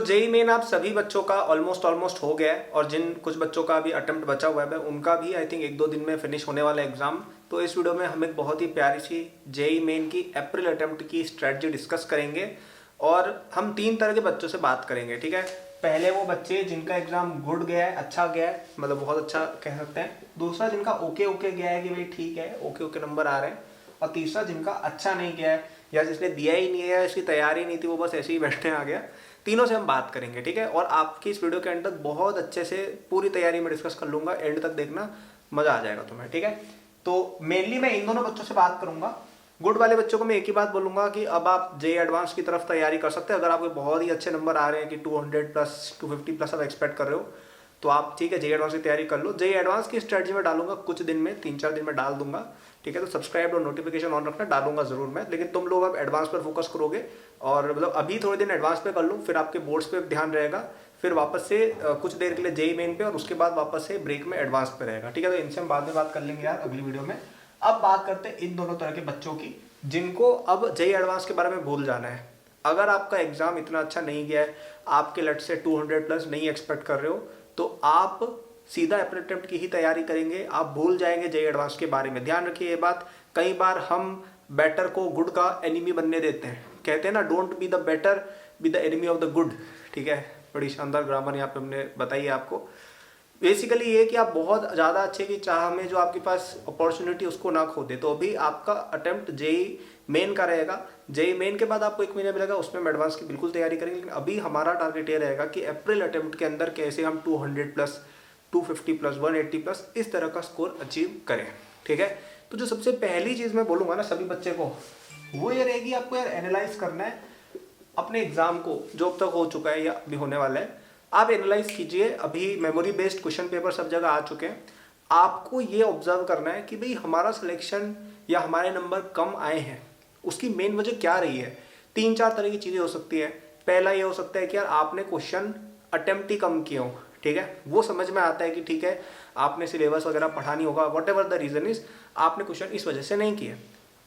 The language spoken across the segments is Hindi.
जेई मेन आप सभी बच्चों का ऑलमोस्ट हो गया है और जिन कुछ बच्चों का अभी अटेम्प्ट बचा हुआ है उनका भी आई थिंक 1-2 दिन में फिनिश होने वाला है एग्जाम। तो इस वीडियो में हम एक बहुत ही प्यारी सी जेई मेन की अप्रैल अटेम्प्ट की स्ट्रेटजी डिस्कस करेंगे और हम 3 तरह के बच्चों से बात करेंगे। ठीक है, पहले वो बच्चे जिनका एग्जाम गुड गया है, अच्छा गया है, मतलब बहुत अच्छा कह सकते हैं। दूसरा जिनका ओके ओके गया है कि भाई ठीक है, ओके ओके नंबर आ रहे हैं। और तीसरा जिनका अच्छा नहीं गया है या जिसने दिया ही नहीं है, इसकी तैयारी नहीं थी, वो बस ऐसे ही बैठने आ गया। तीनों से हम बात करेंगे। ठीक है, और आपकी इस वीडियो के एंड तक बहुत अच्छे से पूरी तैयारी में डिस्कस कर लूंगा, एंड तक देखना, मजा आ जाएगा तुम्हें। ठीक है, तो मेनली मैं इन दोनों बच्चों से बात करूंगा। गुड वाले बच्चों को मैं एक ही बात बोलूंगा कि अब आप जेई एडवांस की तरफ तैयारी कर सकते हैं। अगर आपके बहुत ही अच्छे नंबर आ रहे हैं कि 200 प्लस 250 प्लस आप एक्सपेक्ट कर रहे हो, तो आप ठीक है जेई एडवांस की तैयारी कर लो। जेई एडवांस की स्ट्रेटजी में डालूंगा कुछ दिन में, 3-4 दिन में डाल दूंगा। ठीक है, तो सब्सक्राइब और नोटिफिकेशन ऑन रखना, डालूंगा जरूर मैं। लेकिन तुम लोग अब एडवांस पर फोकस करोगे और मतलब अभी थोड़े दिन एडवांस पे कर लो, फिर आपके बोर्ड्स पे ध्यान रहेगा, फिर वापस से कुछ देर के लिए जेई मेन पे और उसके बाद वापस से ब्रेक में एडवांस पे रहेगा। ठीक है, तो इनसे हम बाद में बात कर लेंगे यार अगली वीडियो में। अब बात करते हैं इन दोनों तरह के बच्चों की जिनको अब जेई एडवांस के बारे में भूल जाना है। अगर आपका एग्जाम इतना अच्छा नहीं गया है, आपके लट से 200 प्लस नहीं एक्सपेक्ट कर रहे हो, तो आप सीधा अप्रैल अटेम्प्ट की ही तैयारी करेंगे, आप भूल जाएंगे जेई एडवांस के बारे में। ध्यान रखिए ये बात, कई बार हम बेटर को गुड का एनिमी बनने देते हैं। कहते हैं ना, don't be the better, be the enemy of the good. ठीक है, बड़ी शानदार ग्रामर यहाँ पे हमने बताई है आपको। बेसिकली ये कि आप बहुत ज़्यादा अच्छे की चाह में जो आपके पास अपॉर्चुनिटी उसको ना खो दे। तो अभी आपका अटेम्प्ट जेई मेन का रहेगा। जेई मेन के बाद आपको 1 महीना मिलेगा, उसमें हम एडवांस की बिल्कुल तैयारी करेंगे। लेकिन अभी हमारा टारगेट ये रहेगा कि अप्रैल अटेम्प्ट के अंदर कैसे हम 200 प्लस 250 प्लस 180 प्लस इस तरह का स्कोर अचीव करें। ठीक है, तो जो सबसे पहली चीज़ मैं बोलूँगा ना सभी बच्चे को, वो ये रहेगी, आपको यार एनालाइज करना है अपने एग्जाम को जो अब तक हो चुका है या अभी होने वाला है। आप एनालाइज कीजिए, अभी मेमोरी बेस्ड क्वेश्चन पेपर सब जगह आ चुके हैं। आपको ये ऑब्जर्व करना है कि भाई हमारा सिलेक्शन या हमारे नंबर कम आए हैं, उसकी मेन वजह क्या रही है। 3-4 तरह की चीज़ें हो सकती है। पहला ये हो सकता है कि यार आपने क्वेश्चन अटेम्प्ट ही कम किए हो। ठीक है, वो समझ में आता है कि ठीक है आपने सिलेबस वगैरह पढ़ा नहीं होगा, whatever the reason is, आपने क्वेश्चन इस वजह से नहीं किए।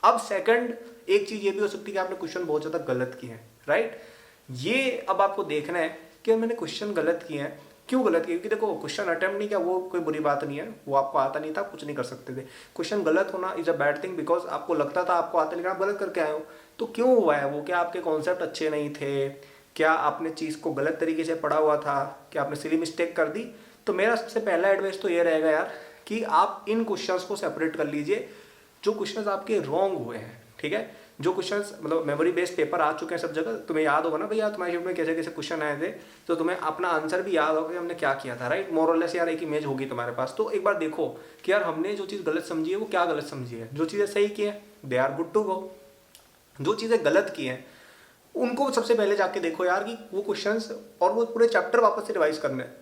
अब सेकंड एक चीज़ ये भी हो सकती है कि आपने क्वेश्चन बहुत ज़्यादा गलत किए हैं। राइट, ये अब आपको देखना है कि मैंने क्वेश्चन गलत किए हैं, क्यों गलत किए। क्योंकि देखो, क्वेश्चन अटेम्प्ट नहीं किया वो कोई बुरी बात नहीं है, वो आपको आता नहीं था, कुछ नहीं कर सकते थे। क्वेश्चन गलत होना is a bad thing, because आपको लगता था आपको आता, लेकिन आप गलत करके आए हो। तो क्यों हुआ है वो? क्या आपके कॉन्सेप्ट अच्छे नहीं थे? क्या आपने चीज़ को गलत तरीके से पढ़ा हुआ था? क्या आपने सिली मिस्टेक कर दी? तो मेरा सबसे पहला एडवाइस तो ये रहेगा यार कि आप इन क्वेश्चंस को सेपरेट कर लीजिए जो क्वेश्चंस आपके रॉन्ग हुए हैं। ठीक है, जो क्वेश्चंस मतलब मेमोरी बेस्ड पेपर आ चुके हैं सब जगह, तुम्हें याद होगा ना भैया तुम्हारे शिफ्ट में कैसे कैसे क्वेश्चन आए थे, तो तुम्हें अपना आंसर भी याद होगा कि हमने क्या किया था। राइट, मोरलेस यार एक इमेज होगी तुम्हारे पास। तो एक बार देखो कि यार हमने जो चीज़ गलत समझी है वो क्या गलत समझी है, जो चीज़ें सही की है they are good to go, जो चीज़ें गलत की हैं उनको सबसे पहले जाके देखो यार कि वो क्वेश्चंस और वो पूरे चैप्टर वापस से रिवाइज करने हैं।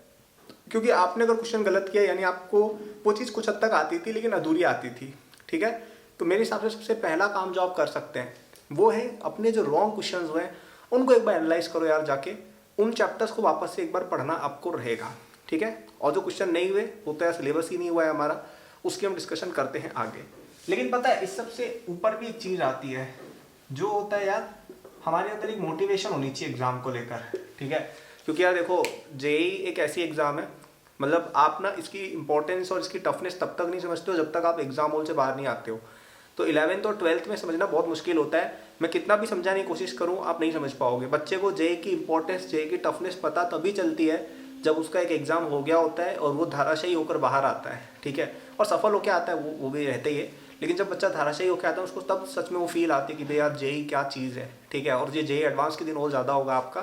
क्योंकि आपने अगर क्वेश्चन गलत किया यानी आपको वो चीज़ कुछ हद तक आती थी लेकिन अधूरी आती थी। ठीक है, तो मेरे हिसाब से सबसे पहला काम जो आप कर सकते हैं वो है अपने जो रॉन्ग क्वेश्चंस हुए हैं उनको एक बार एनालाइज करो यार, जाके उन चैप्टर्स को वापस से एक बार पढ़ना आपको रहेगा। ठीक है, और जो क्वेश्चन नहीं हुए वो तो यार सिलेबस ही नहीं हुआ है हमारा, उसकी हम डिस्कशन करते हैं आगे। लेकिन पता है इस सबसे ऊपर भी एक चीज़ आती है जो होता है यार, हमारे अंदर एक मोटिवेशन होनी चाहिए एग्जाम को लेकर। ठीक है, क्योंकि यार देखो जेई एक ऐसी एग्जाम है, मतलब आप ना इसकी इंपॉर्टेंस और इसकी टफनेस तब तक नहीं समझते हो जब तक आप एग्जाम हॉल से बाहर नहीं आते हो। तो 11th और 12th में समझना बहुत मुश्किल होता है। मैं कितना भी समझाने की कोशिश करूं आप नहीं समझ पाओगे। बच्चे को जेई की इंपॉर्टेंस, जेई की टफनेस पता तभी चलती है जब उसका एक एग्जाम हो गया होता है और वो धाराशायी होकर बाहर आता है। ठीक है, और सफल होकर आता है वो भी रहते ही है। लेकिन जब बच्चा धाराशायी होकर आता है उसको तब सच में वो फील आती है कि भाई यार जेई क्या चीज़ है। ठीक है, और ये जेई एडवांस के दिन और ज़्यादा होगा आपका।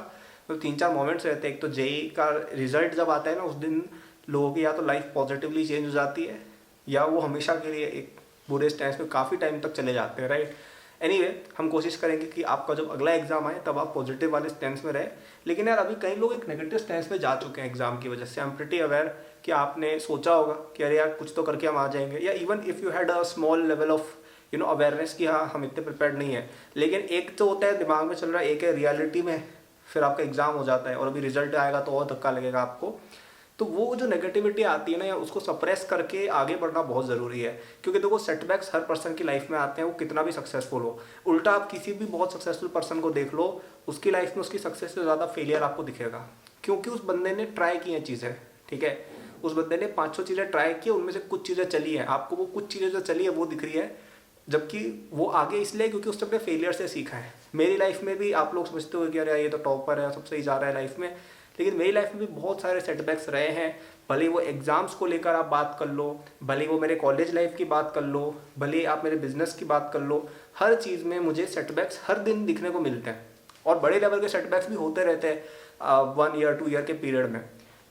तो 3-4 मोमेंट्स रहते हैं। एक तो जेई का रिजल्ट जब आता है ना, उस दिन लोगों की या तो लाइफ पॉजिटिवली चेंज हो जाती है या वो हमेशा के लिए एक बुरे स्टेंस में काफ़ी टाइम तक चले जाते हैं। राइट, एनीवे हम कोशिश करेंगे कि आपका जब अगला एग्जाम आए तब आप पॉजिटिव वाले स्टेंस में रहे। लेकिन यार अभी कई लोग एक नेगेटिव स्टेंस में जा चुके हैं एग्जाम की वजह से। आई एम प्रिटी अवेयर कि आपने सोचा होगा कि अरे यार कुछ तो करके हम आ जाएंगे, या even if you had a small level of awareness कि हाँ हम इतने प्रिपेयर्ड नहीं है। लेकिन एक तो होता है दिमाग में चल रहा है, एक है रियलिटी में फिर आपका एग्जाम हो जाता है और अभी रिजल्ट आएगा तो और धक्का लगेगा आपको। तो वो जो नेगेटिविटी आती है ना यार, उसको सप्रेस करके आगे बढ़ना बहुत ज़रूरी है। क्योंकि देखो सेटबैक्स हर पर्सन की लाइफ में आते हैं, वो कितना भी सक्सेसफुल हो। उल्टा आप किसी भी बहुत सक्सेसफुल पर्सन को देख लो, उसकी लाइफ में उसकी सक्सेस से ज़्यादा फेलियर आपको दिखेगा, क्योंकि उस बंदे ने ट्राई की हैं चीज़ें, ठीक है। उस बंदे ने 500 चीज़ें ट्राई की, उनमें से कुछ चीज़ें चली हैं, आपको वो कुछ चीज़ें जो चली है वो दिख रही है, जबकि वो आगे इसलिए क्योंकि उसने अपने फेलियर से सीखा है। मेरी लाइफ में भी आप लोग समझते हो कि अरे ये तो टॉपर है, सब सही जा रहा है लाइफ में, लेकिन मेरी लाइफ में भी बहुत सारे सेटबैक्स रहे हैं। भले वो एग्जाम्स को लेकर आप बात कर लो, भले वो मेरे कॉलेज लाइफ की बात कर लो, भले आप मेरे बिजनेस की बात कर लो, हर चीज़ में मुझे सेटबैक्स हर दिन दिखने को मिलते हैं, और बड़े लेवल के सेटबैक्स भी होते रहते हैं 1 ईयर 2 ईयर के पीरियड में।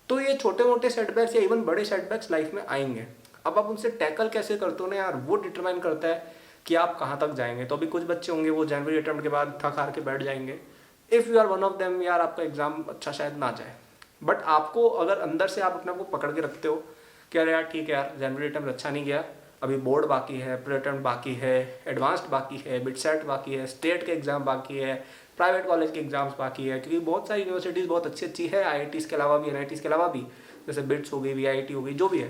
तो ये छोटे मोटे सेटबैक्स या इवन बड़े सेटबैक्स लाइफ में आएंगे। अब आप उनसे टैकल कैसे करते हो ना यार, वो डिटरमाइन करता है कि आप कहाँ तक जाएंगे। तो अभी कुछ बच्चे होंगे वो जनवरी अटेम्प्ट के बाद थक हार के बैठ जाएंगे। If you are one of them, यार आपका एग्जाम अच्छा शायद ना जाए, बट आपको अगर अंदर से आप अपने आप को पकड़ के रखते हो कि अरे यार ठीक है यार, जनवरी अटेम्प्ट अच्छा नहीं गया, अभी बोर्ड बाकी है, प्री अटेम्प्ट बाकी है, एडवांस्ड बाकी है, बिट सेट बाकी है, स्टेट के एग्जाम बाकी है, प्राइवेट कॉलेज के एग्जाम्स बाकी है, क्योंकि बहुत सारी यूनिवर्सिटीज़ बहुत अच्छी अच्छी है, IITs के अलावा भी, NITs के अलावा भी, जैसे बिट्स हो गई, VIT हो गई, जो भी है।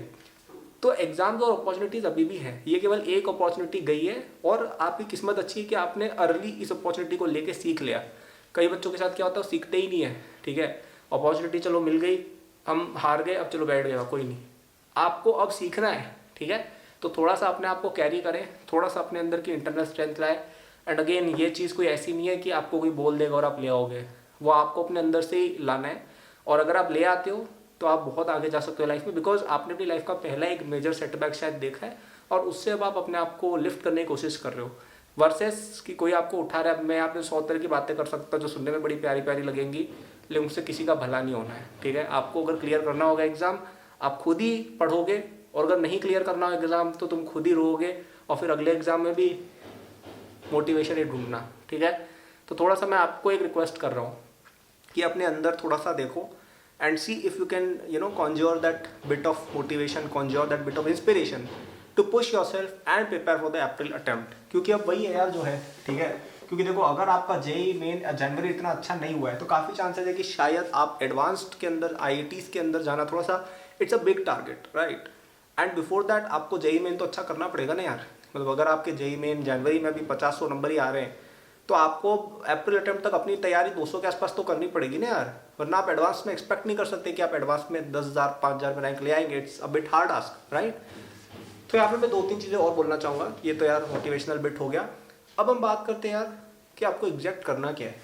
तो एग्जाम्स और अपॉर्चुनिटीज़ अभी भी है, ये केवल एक अपॉर्चुनिटी गई है, और आपकी किस्मत अच्छी है कि आपने अर्ली इस अपॉर्चुनिटी को लेके सीख लिया। कई बच्चों के साथ क्या होता है, वो सीखते ही नहीं है, ठीक है। अपॉर्चुनिटी चलो मिल गई, हम हार गए, अब चलो बैठ गया, कोई नहीं। आपको अब सीखना है, ठीक है। तो थोड़ा सा अपने आप को कैरी करें, थोड़ा सा अपने अंदर की इंटरनल स्ट्रेंथ लाए। एंड अगेन ये चीज़ कोई ऐसी नहीं है कि आपको कोई बोल देगा और आप ले आओगे, वो आपको अपने अंदर से ही लाना है। और अगर आप ले आते हो तो आप बहुत आगे जा सकते हो लाइफ में, बिकॉज आपने अपनी लाइफ का पहला एक मेजर सेटबैक शायद देखा है, और उससे अब आप अपने आप को लिफ्ट करने की कोशिश कर रहे हो, वर्सेस कि कोई आपको उठा रहा है। मैं आपने 100 तरह की बातें कर सकता हूँ जो सुनने में बड़ी प्यारी प्यारी लगेंगी, लेकिन उससे किसी का भला नहीं होना है, ठीक है। आपको अगर क्लियर करना होगा एग्जाम, आप खुद ही पढ़ोगे, और अगर नहीं क्लियर करना हो एग्जाम तो तुम खुद ही रोओगे, और फिर अगले एग्जाम में भी मोटिवेशन ही ढूंढना, ठीक है। तो थोड़ा सा मैं आपको एक रिक्वेस्ट कर रहा हूँ कि अपने अंदर थोड़ा सा देखो, and see if you can conjure that bit of motivation, conjure that bit of inspiration to push yourself and prepare for the April attempt। क्योंकि अब वही है यार जो है, ठीक है। क्योंकि देखो अगर आपका JEE मेन जनवरी इतना अच्छा नहीं हुआ है तो काफ़ी चांसेस है कि शायद आप एडवांस्ड के अंदर IITs के अंदर जाना थोड़ा सा, it's a big target, right. And before that आपको JEE मेन तो अच्छा करना पड़ेगा ना यार। मतलब अगर आपके JEE मेन जनवरी में भी 50-100 नंबर ही आ रहे हैं, तो आपको अप्रैल अटेम्प्ट तक अपनी तैयारी 200 के आसपास तो करनी पड़ेगी ना यार, वरना आप एडवांस में एक्सपेक्ट नहीं कर सकते कि आप एडवांस में 10,000 5,000 में रैंक ले आएंगे। It's a bit hard ask, right. तो यहाँ पे मैं 2-3 चीज़ें और बोलना चाहूँगा। ये तो यार मोटिवेशनल बिट हो गया। अब हम बात करते हैं यार कि आपको एग्जैक्ट करना क्या है,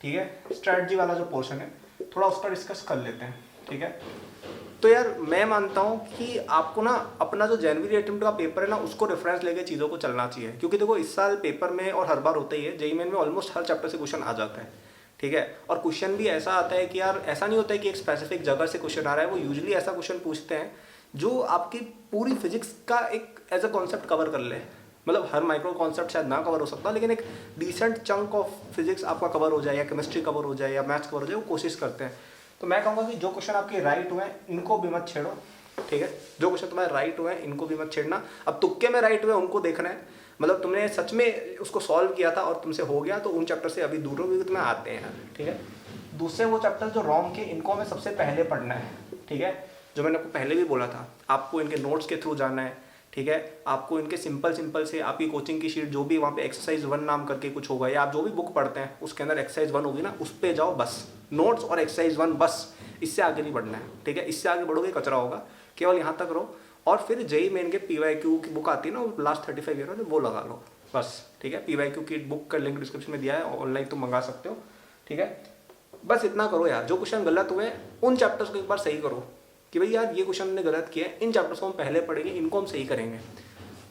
ठीक है। स्ट्रैटेजी वाला जो पोर्शन है थोड़ा उसका डिस्कस कर लेते हैं, ठीक है। तो यार मैं मानता हूँ कि आपको ना अपना जो जनवरी अटेम्प्ट का पेपर है ना, उसको रेफरेंस लेके चीज़ों को चलना चाहिए। क्योंकि देखो इस साल पेपर में, और हर बार होता ही है, JEE मेन में ऑलमोस्ट हर चैप्टर से क्वेश्चन आ जाता है, ठीक है। और क्वेश्चन भी ऐसा आता है कि यार ऐसा नहीं होता है कि एक स्पेसिफिक जगह से क्वेश्चन आ रहा है, वो यूजुअली ऐसा क्वेश्चन पूछते हैं जो आपकी पूरी फिजिक्स का एक एज अ कॉन्सेप्ट कवर कर ले। मतलब हर माइक्रो कॉन्सेप्ट शायद ना कवर हो सकता, लेकिन एक डिसेंट चंक ऑफ फिजिक्स आपका कवर हो जाए, या केमिस्ट्री कवर हो जाए, या मैथ्स कवर हो जाए, वो कोशिश करते हैं। तो मैं कहूँगा कि जो क्वेश्चन आपके राइट हुए हैं इनको भी मत छेड़ो, ठीक है। जो क्वेश्चन तुम्हारे राइट हुए हैं इनको भी मत छेड़ना। अब तुक्के में राइट हुए उनको देखना है, मतलब तुमने सच में उसको सॉल्व किया था और तुमसे हो गया, तो उन चैप्टर से अभी दूर हो, क्योंकि तुम्हें आते हैं, ठीक है। दूसरे वो चैप्टर जो रॉन्ग के, इनको हमें सबसे पहले पढ़ना है, ठीक है। जो मैंने आपको पहले भी बोला था, आपको इनके नोट्स के थ्रू जाना है, ठीक है। आपको इनके सिंपल से आपकी कोचिंग की शीट जो भी वहाँ पे एक्सरसाइज 1 नाम करके कुछ होगा, या आप जो भी बुक पढ़ते हैं उसके अंदर एक्सरसाइज 1 होगी ना, उस पर जाओ बस। नोट्स और एक्सरसाइज 1 बस, इससे आगे नहीं बढ़ना है, ठीक है। इससे आगे बढ़ोगे कचरा होगा, केवल यहाँ तक रहो। और फिर JEE मेन के PYQ की बुक आती है ना, वो लास्ट 35 ईयर वो लगा लो बस, ठीक है। PYQ की बुक का लिंक डिस्क्रिप्शन में दिया है, ऑनलाइन तुम मंगा सकते हो, ठीक है। बस इतना करो यार। जो क्वेश्चन गलत हुए उन चैप्टर्स को एक बार सही करो कि भाई यार ये क्वेश्चन ने गलत किया है, इन चैप्टर्स को हम पहले पढ़ेंगे, इनको हम सही करेंगे।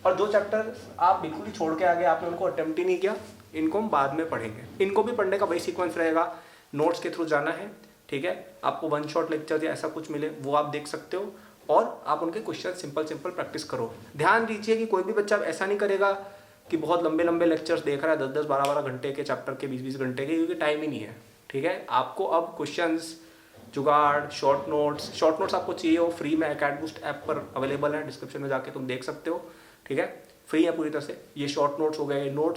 और जो चैप्टर आप बिल्कुल ही छोड़ के आगे, आपने उनको अटेम्प्ट ही नहीं किया, इनको हम बाद में पढ़ेंगे। इनको भी पढ़ने का वही सीक्वेंस रहेगा, नोट्स के थ्रू जाना है, ठीक है। आपको 1 शॉट लेक्चर या ऐसा कुछ मिले वो आप देख सकते हो, और आप उनके क्वेश्चन सिंपल प्रैक्टिस करो। ध्यान दीजिए कि कोई भी बच्चा ऐसा नहीं करेगा कि बहुत लंबे लंबे लेक्चर्स देख रहा है, 10-10 12-12 घंटे के चैप्टर के, 20-20 घंटे के, क्योंकि टाइम ही नहीं है, ठीक है। आपको अब क्वेश्चंस, जुगाड़, शॉर्ट नोट्स आपको चाहिए हो, फ्री में अकेडबूस्ट ऐप पर अवेलेबल है, डिस्क्रिप्शन में जाके तुम देख सकते हो, ठीक है। फ्री है पूरी तरह से। ये शॉर्ट नोट्स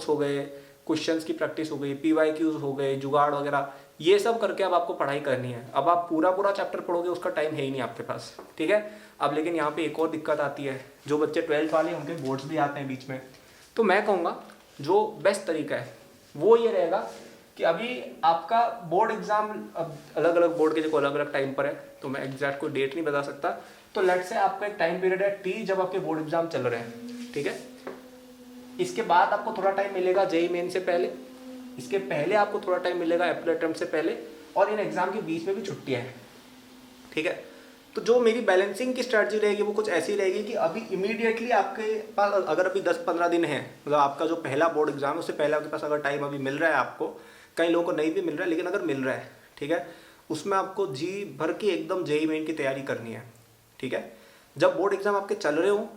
हो गए, क्वेश्चंस की प्रैक्टिस हो गई, PYQs हो गए, जुगाड़ वगैरह, ये सब करके अब आपको पढ़ाई करनी है। अब आप पूरा पूरा चैप्टर पढ़ोगे उसका टाइम है ही नहीं आपके पास, ठीक है। अब लेकिन यहाँ पे एक और दिक्कत आती है, जो बच्चे 12th वाले उनके बोर्ड्स भी आते हैं बीच में, तो मैं कहूँगा जो बेस्ट तरीका है वो ये रहेगा कि अभी आपका बोर्ड एग्जाम, अब अलग अलग बोर्ड के जो अलग अलग टाइम पर है, तो मैं एग्जैक्ट कोई डेट नहीं बता सकता, तो लेट से आपका एक टाइम पीरियड है टी जब आपके बोर्ड एग्जाम चल रहे हैं, ठीक है। इसके बाद आपको थोड़ा टाइम मिलेगा जेई मेन से पहले, इसके पहले आपको थोड़ा टाइम मिलेगा अप्रैल अटेम्प्ट से पहले, और इन एग्जाम के बीच में भी छुट्टियां हैं, ठीक है। तो जो मेरी बैलेंसिंग की स्ट्रैटेजी रहेगी वो कुछ ऐसी रहेगी कि अभी इमीडिएटली आपके पास अगर अभी 10-15 दिन है, मतलब आपका जो पहला बोर्ड एग्जाम है उससे पहले आपके पास अगर टाइम अभी मिल रहा है आपको, कई लोगों को नहीं भी मिल रहा है लेकिन अगर मिल रहा है, ठीक है, उसमें आपको जी भर के एकदम जेई मेन की तैयारी करनी है, ठीक है। जब बोर्ड एग्जाम आपके चल रहे हो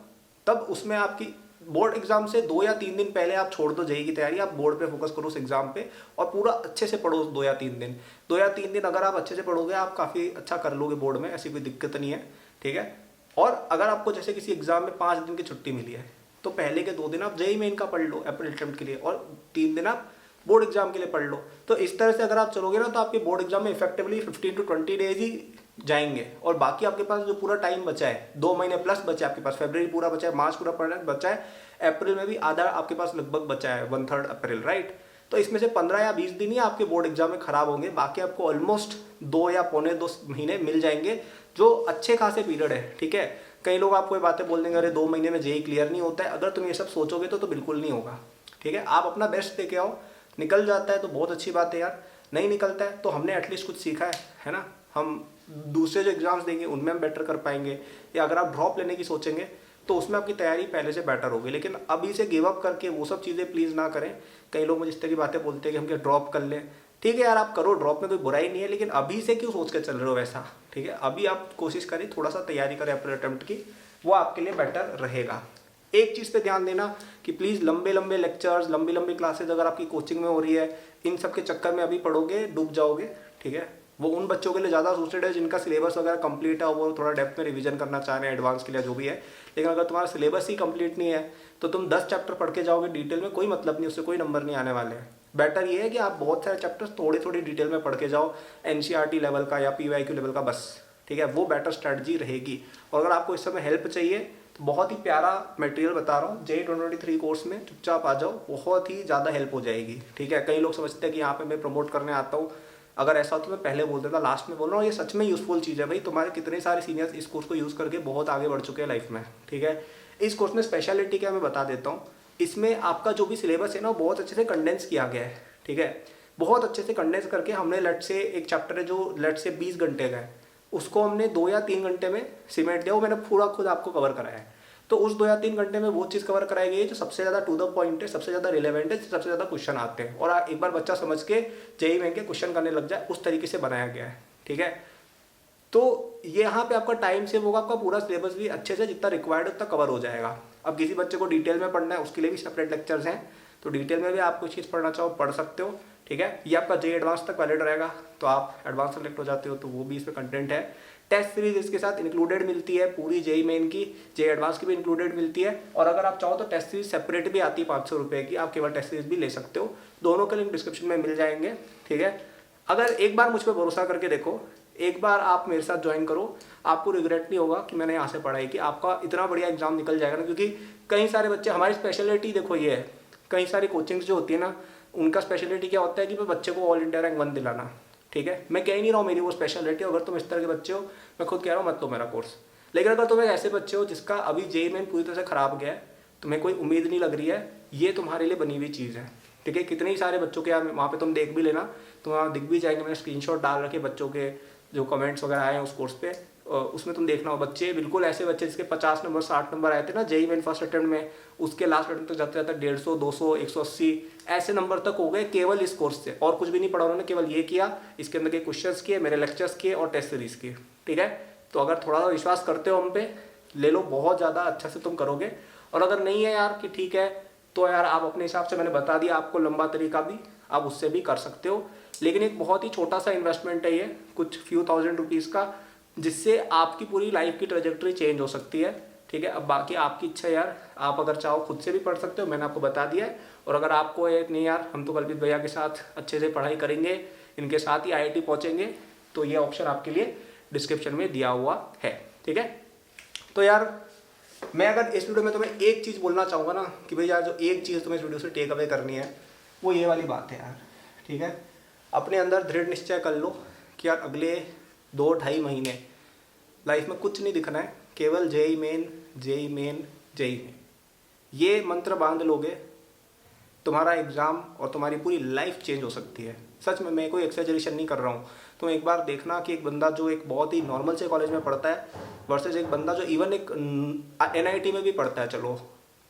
तब उसमें आपकी बोर्ड एग्जाम से 2 या 3 दिन पहले आप छोड़ दो जेई की तैयारी, आप बोर्ड पे फोकस करो उस एग्जाम पे और पूरा अच्छे से पढ़ो 2 या 3 दिन। 2 या 3 दिन अगर आप अच्छे से पढ़ोगे आप काफ़ी अच्छा कर लोगे बोर्ड में, ऐसी कोई दिक्कत नहीं है, ठीक है। और अगर आपको जैसे किसी एग्जाम में 5 दिन की छुट्टी मिली है तो पहले के 2 दिन आप जेई मेन का पढ़ लो अप्रैल अटेम्प्ट के लिए, और 3 दिन आप बोर्ड एग्जाम के लिए पढ़ लो। तो इस तरह से अगर आप चलोगे ना तो आपके बोर्ड एग्जाम में इफेक्टिवली 15 to 20 डेज ही जाएंगे, और बाकी आपके पास जो पूरा टाइम बचा है 2 महीने प्लस बचा है आपके पास, फरवरी पूरा बचा है, मार्च पूरा बचा है, अप्रैल में भी आधा आपके पास लगभग बचा है, 1/3 अप्रैल, राइट। तो इसमें से 15 या 20 दिन ही आपके बोर्ड एग्जाम में खराब होंगे, बाकी आपको ऑलमोस्ट 2 या पौने 2 महीने मिल जाएंगे, जो अच्छे खासे पीरियड है, ठीक है। कई लोग आपको ये बातें बोल देंगे अरे 2 महीने में जेई क्लियर नहीं होता है, अगर तुम ये सब सोचोगे तो बिल्कुल नहीं होगा, ठीक है। आप अपना बेस्ट दे के आओ, निकल जाता है तो बहुत अच्छी बात है यार, नहीं निकलता है तो हमने एटलीस्ट कुछ सीखा है ना। हम दूसरे जो एग्जाम्स देंगे उनमें हम बेटर कर पाएंगे, या अगर आप ड्रॉप लेने की सोचेंगे तो उसमें आपकी तैयारी पहले से बेटर होगी। लेकिन अभी से गिव अप करके वो सब चीज़ें प्लीज़ ना करें। कई लोग मुझे इस तरह की बातें बोलते हैं कि हम क्या ड्रॉप कर लें, ठीक है यार आप करो, ड्रॉप में कोई बुराई नहीं है, लेकिन अभी से क्यों सोच के चल रहे हो वैसा, ठीक है। अभी आप कोशिश करें, थोड़ा सा तैयारी करें अप्रैल अटेम्प्ट की, वो आपके लिए बेटर रहेगा। एक चीज़ पे ध्यान देना कि प्लीज़ लंबे लंबे लेक्चर्स, लंबी लंबी क्लासेज अगर आपकी कोचिंग में हो रही है, इन सब के चक्कर में अभी पढ़ोगे डूब जाओगे, ठीक है। वो उन बच्चों के लिए ज़्यादा सूटेड है जिनका सिलेबस वगैरह कंप्लीट है, वो थोड़ा डेप्थ में रिवीजन करना चाह रहे हैं एडवांस के लिए जो भी है। लेकिन अगर तुम्हारा सिलेबस ही कंप्लीट नहीं है तो तुम 10 चैप्टर पढ़ के जाओगे डिटेल में, कोई मतलब नहीं, उससे कोई नंबर नहीं आने वाले हैं। बेटर ये है कि आप बहुत सारे चैप्टर्स थोड़ी थोड़ी डिटेल में पढ़ के जाओ, एनसीईआरटी लेवल का या पीवाईक्यू लेवल का, बस, ठीक है, वो बेटर स्ट्रैटेजी रहेगी। और अगर आपको इस समय हेल्प चाहिए तो बहुत ही प्यारा मटेरियल बता रहा हूँ, JEE 2023 कोर्स में चुपचाप आ जाओ, बहुत ही ज़्यादा हेल्प हो जाएगी, ठीक है। कई लोग समझते हैं कि यहाँ पे मैं प्रमोट करने आता हूँ, अगर ऐसा हो तो मैं पहले बोल देता, लास्ट में बोल रहा हूँ, ये सच में यूजफुल चीज़ है भाई। तुम्हारे कितने सारे सीनियर्स इस कोर्स को यूज़ करके बहुत आगे बढ़ चुके हैं लाइफ में, ठीक है। इस कोर्स में स्पेशलिटी क्या मैं बता देता हूँ, इसमें आपका जो भी सिलेबस है ना बहुत अच्छे से कंडेंस किया गया है, ठीक है। बहुत अच्छे से कंडेंस करके हमने लेट से एक चैप्टर है जो लेट से 20 घंटे का है, उसको हमने 2 या 3 घंटे में सीमेंट दिया, वो मैंने पूरा खुद आपको कवर कराया है। तो उस 2 या 3 घंटे में वो चीज़ कवर कराई गई है जो सबसे ज़्यादा टू द पॉइंट है, सबसे ज़्यादा रिलेवेंट है, सबसे ज़्यादा क्वेश्चन आते हैं, और एक बार बच्चा समझ के जेईई मेन के क्वेश्चन करने लग जाए, उस तरीके से बनाया गया है, ठीक है। तो ये यहाँ पे आपका टाइम सेव होगा, आपका पूरा सिलेबस भी अच्छे से जितना रिक्वायर्ड उतना कवर हो जाएगा। अब किसी बच्चे को डिटेल में पढ़ना है उसके लिए भी सेपरेट लेक्चर्स हैं, तो डिटेल में भी आप कोई चीज़ पढ़ना चाहो पढ़ सकते हो, ठीक है। ये आपका जेईई एडवांस तक वैलिड रहेगा, तो आप एडवांस सेलेक्ट हो जाते हो तो वो भी इसमें कंटेंट है। टेस्ट सीरीज इसके साथ इंक्लूडेड मिलती है, पूरी जेईई मेन की, जेईई एडवांस की भी इंक्लूडेड मिलती है, और अगर आप चाहो तो टेस्ट सीरीज सेपरेट भी आती है 500 रुपये की, आप केवल टेस्ट सीरीज भी ले सकते हो, दोनों के लिंक डिस्क्रिप्शन में मिल जाएंगे, ठीक है। अगर एक बार मुझ पर भरोसा करके देखो, एक बार आप मेरे साथ ज्वाइन करो, आपको रिग्रेट नहीं होगा कि मैंने यहाँ से पढ़ाई की, आपका इतना बढ़िया एग्जाम निकल जाएगा ना। क्योंकि कई सारे बच्चे, हमारी स्पेशलिटी देखो ये है, कई सारी कोचिंग्स जो होती है ना उनका स्पेशलिटी क्या होता है कि बच्चे को ऑल इंडिया रैंक 1 दिलाना, ठीक है। मैं कह ही नहीं रहा हूँ मेरी वो स्पेशलिटी, अगर तुम इस तरह के बच्चे हो मैं खुद कह रहा हूँ मत लो मेरा कोर्स। लेकिन अगर तुम एक ऐसे बच्चे हो जिसका अभी जेईई मेन पूरी तरह से खराब गया है, तुम्हें कोई उम्मीद नहीं लग रही है, ये तुम्हारे लिए बनी हुई चीज़ है, ठीक है। कितने ही सारे बच्चों के वहाँ पे तुम देख भी लेना, तो वहाँ दिख भी जाएंगे, मैंने स्क्रीनशॉट डाल रखे बच्चों के जो कमेंट्स वगैरह आए हैं उस कोर्स पे, उसमें तुम देखना हो बच्चे, बिल्कुल ऐसे बच्चे जिसके 50 नंबर 60 नंबर आए थे ना जेईई मेन फर्स्ट अटेम्प्ट में, उसके लास्ट अटेम्प्ट तक जाते जाते 150 200 180 ऐसे नंबर तक हो गए केवल इस कोर्स से, और कुछ भी नहीं पढ़ा उन्होंने, केवल ये किया, इसके अंदर के क्वेश्चंस किए, मेरे लेक्चर्स किए और टेस्ट सीरीज किए, ठीक है। तो अगर थोड़ा सा विश्वास करते हो हम पे, ले लो, बहुत ज़्यादा अच्छा से तुम करोगे। और अगर नहीं है यार कि ठीक है, तो यार आप अपने हिसाब से, मैंने बता दिया आपको लंबा तरीका भी, आप उससे भी कर सकते हो। लेकिन एक बहुत ही छोटा सा इन्वेस्टमेंट है ये, कुछ फ्यू थाउजेंड रुपीज़ का, जिससे आपकी पूरी लाइफ की ट्रेजेक्टरी चेंज हो सकती है, ठीक है। अब बाकी आपकी इच्छा है यार, आप अगर चाहो खुद से भी पढ़ सकते हो, मैंने आपको बता दिया है। और अगर आपको एक नहीं यार हम तो कल्पित भैया के साथ अच्छे से पढ़ाई करेंगे, इनके साथ ही IIT पहुँचेंगे, तो ये ऑप्शन आपके लिए डिस्क्रिप्शन में दिया हुआ है, ठीक है। तो यार मैं अगर इस वीडियो में तुम्हें एक चीज़ बोलना चाहूँगा ना कि भाई यार जो एक चीज़ तुम्हें इस वीडियो से टेक अवे करनी है वो ये वाली बात है यार, ठीक है। अपने अंदर दृढ़ निश्चय कर लो कि यार अगले 2-2.5 महीने लाइफ में कुछ नहीं दिखना है, केवल JEE Main JEE Main JEE Main, ये मंत्र बांध लोगे, तुम्हारा एग्ज़ाम और तुम्हारी पूरी लाइफ चेंज हो सकती है। सच में मैं कोई एक्सेजरेशन नहीं कर रहा हूँ। तुम एक बार देखना कि एक बंदा जो एक बहुत ही नॉर्मल से कॉलेज में पढ़ता है वर्सेस एक बंदा जो इवन एक NIT में भी पढ़ता है, चलो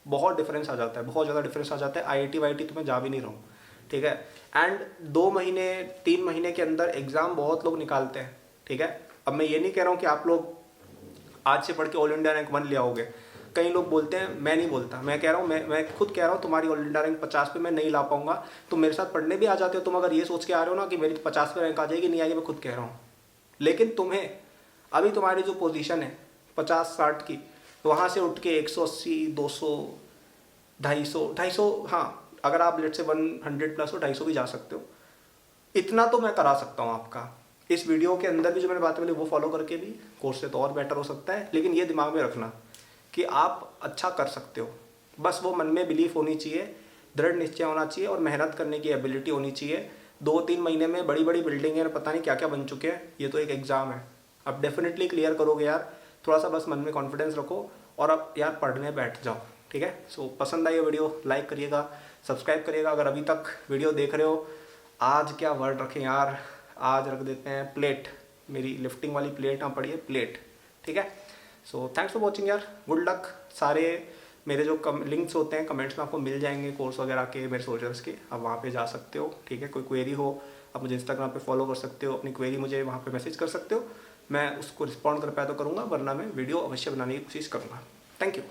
बहुत डिफरेंस आ जाता है, बहुत ज़्यादा डिफरेंस आ जाता है। IIT वाईटी तो मैं जा भी नहीं रहा हूँ, ठीक है। एंड 2 महीने 3 महीने के अंदर एग्ज़ाम बहुत लोग निकालते हैं, ठीक है। अब मैं ये नहीं कह रहा हूँ कि आप लोग आज से पढ़ के ऑल इंडिया रैंक 1 ले आओगे। कई लोग बोलते हैं, मैं नहीं बोलता, मैं कह रहा हूँ, मैं खुद कह रहा हूँ तुम्हारी ऑल इंडिया रैंक 50 पे मैं नहीं ला पाऊंगा। तुम मेरे साथ पढ़ने भी आ जाते हो, तुम अगर ये सोच के आ रहे हो ना कि मेरी 50 पे रैंक आ जाएगी, नहीं आएगी, मैं खुद कह रहा हूँ। लेकिन तुम्हें अभी तुम्हारी जो पोजीशन है 50-60 की, वहाँ से उठ के 180, 200, 250, हाँ अगर आप लेट से 100 प्लस हो 250 भी जा सकते हो। इतना तो मैं करा सकता हूँ आपका। इस वीडियो के अंदर भी जो मैंने बातें बोली वो फॉलो करके भी कोर्स से तो और बेटर हो सकता है। लेकिन ये दिमाग में रखना कि आप अच्छा कर सकते हो, बस वो मन में बिलीफ होनी चाहिए, दृढ़ निश्चय होना चाहिए और मेहनत करने की एबिलिटी होनी चाहिए। 2-3 महीने में बड़ी बड़ी बिल्डिंगें पता नहीं क्या क्या बन चुके हैं, ये तो एक एग्ज़ाम है, अब डेफिनेटली क्लियर करोगे यार। थोड़ा सा बस मन में कॉन्फिडेंस रखो और अब यार पढ़ने बैठ जाओ, ठीक है। सो पसंद आई वीडियो लाइक करिएगा, सब्सक्राइब करिएगा अगर अभी तक वीडियो देख रहे हो। आज क्या वर्ड रखें यार, आज रख देते हैं प्लेट, मेरी लिफ्टिंग वाली प्लेट यहाँ पड़ी है, प्लेट, ठीक है। सो थैंक्स फॉर वॉचिंग यार, गुड लक। सारे मेरे जो लिंक्स होते हैं कमेंट्स में आपको मिल जाएंगे, कोर्स वगैरह के, मेरे सोशल्स के, आप वहाँ पे जा सकते हो, ठीक है। कोई क्वेरी हो आप मुझे इंस्टाग्राम पे फॉलो कर सकते हो, अपनी क्वेरी मुझे वहाँ पे मैसेज कर सकते हो, मैं उसको रिस्पॉन्ड कर पाया तो करूँगा, वरना मैं वीडियो अवश्य बनाने की कोशिश करूँगा। Thank you.